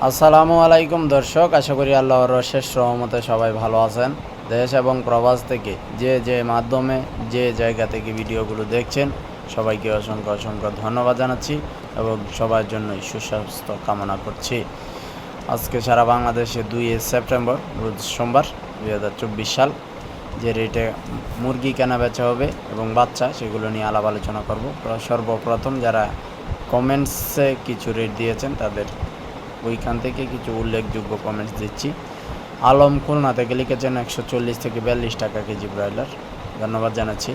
আসসালামু আলাইকুম দর্শক, আশা করি আল্লাহর অশেষ রহমতে সবাই ভালো আছেন। দেশ এবং প্রবাস থেকে যে মাধ্যমে যে জায়গা থেকে ভিডিওগুলো দেখছেন সবাইকে অসংখ্য অসংখ্য ধন্যবাদ জানাচ্ছি এবং সবার জন্যই সুস্বাস্থ্য কামনা করছি। আজকে সারা বাংলাদেশে 2 সেপ্টেম্বর রোজ সোমবার 2024 সাল। যে রেটে মুরগি কেনা বেচা হবে এবং বাচ্চা সেগুলো নিয়ে আলাপ আলোচনা করব। সর্বপ্রথম যারা কমেন্টসে কিছু রেট দিয়েছেন তাদের ওইখান থেকে কিছু উল্লেখযোগ্য কমেন্টস দিচ্ছি। আলম খুলনা থেকে লিখেছেন 140 থেকে 42 টাকা কেজি ব্রয়লার, ধন্যবাদ জানাচ্ছি।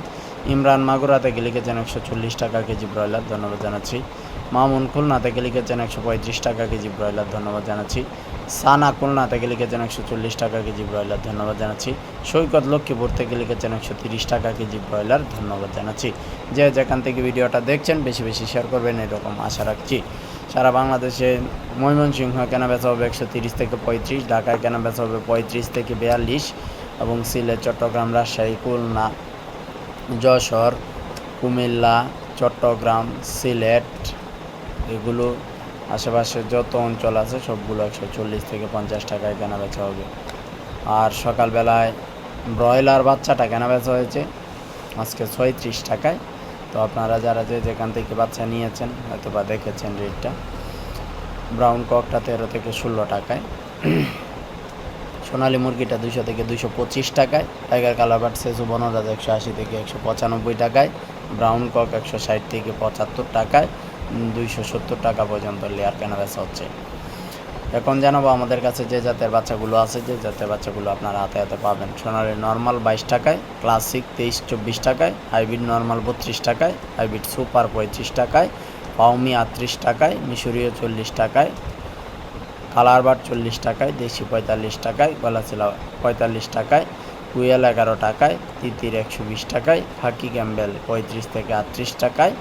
ইমরান মাগুরা থেকে লিখেছেন 140 টাকা কেজি ব্রয়লার, ধন্যবাদ জানাচ্ছি। মামুন খুলনা থেকে লিখেছেন 135 টাকা কেজি ব্রয়লার, ধন্যবাদ জানাচ্ছি। সানা খুলনা থেকে লিখেছেন 140 টাকা কেজি ব্রয়লার, ধন্যবাদ জানাচ্ছি। সৈকত লক্ষ্মীপুর থেকে লিখেছেন 130 টাকা কেজি ব্রয়লার, ধন্যবাদ জানাচ্ছি। যে যেখান থেকে ভিডিওটা দেখছেন বেশি বেশি শেয়ার করবেন এরকম আশা রাখছি। সারা বাংলাদেশে ময়মনসিংহ কেনাবেচা হবে 130 থেকে 35, ঢাকায় কেনাবেচা হবে 35 থেকে 42 এবং সিলেট, চট্টগ্রাম, রাজশাহী, খুলনা, যশোর, কুমিল্লা, চট্টগ্রাম, সিলেট এগুলো আশেপাশে যত অঞ্চল আছে সবগুলো 140 থেকে 50 টাকায় কেনাবেচা হবে। আর সকালবেলায় ব্রয়লার বাচ্চাটা কেনাবেচা হয়েছে আজকে 36 টাকায়। তো আপনারা যারা যেখান থেকে বাচ্চা নিয়েছেন হয়তো বা দেখেছেন রেটটা। ব্রাউন ককটা 13 থেকে 16 টাকায়, সোনালী মুরগিটা 200 থেকে 225 টাকায়, টাইগার কালারবার্ড সেসু বনরাজ 180 থেকে 195 টাকায়, ব্রাউন কক 160 থেকে 75 টাকায়, 270 টাকা পর্যন্ত লেয়ার কেনাবেচা হচ্ছে। এখন জানাবো আমাদের কাছে যে জাতের বাচ্চাগুলো আছে, যে জাতের বাচ্চাগুলো আপনারা হাতে হাতে পাবেন। সোনালী নর্মাল 22 টাকায়, ক্লাসিক 23-24 টাকায়, হাইব্রিড নর্মাল 32 টাকায়, হাইব্রিড সুপার 35 টাকায়, পাউমি 38 টাকায়, মিশরীয় 40 টাকায়, কালারবার্ড 40 টাকায়, দেশি 45 টাকায়, গলাচিলা 45 টাকায়, কুয়েল 11 টাকায়, তিতির 120 টাকায়, খাকি ক্যাম্বেল 35 থেকে 38 টাকায়,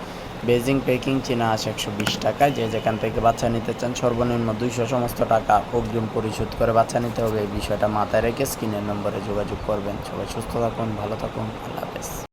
বেজিং পেকিং চীনা হাঁস 120 টাকায়। যে যেখান থেকে বাচ্চা নিতে চান সর্বনিম্ন 200 সমস্ত টাকা অগ্রিম পরিশোধ করে বাচ্চা নিতে হবে। এই বিষয়টা মাথায় রেখে স্ক্রিনের নম্বরে যোগাযোগ করবেন। সবাই সুস্থ থাকুন, ভালো থাকুন, আল্লাহ হাফেজ।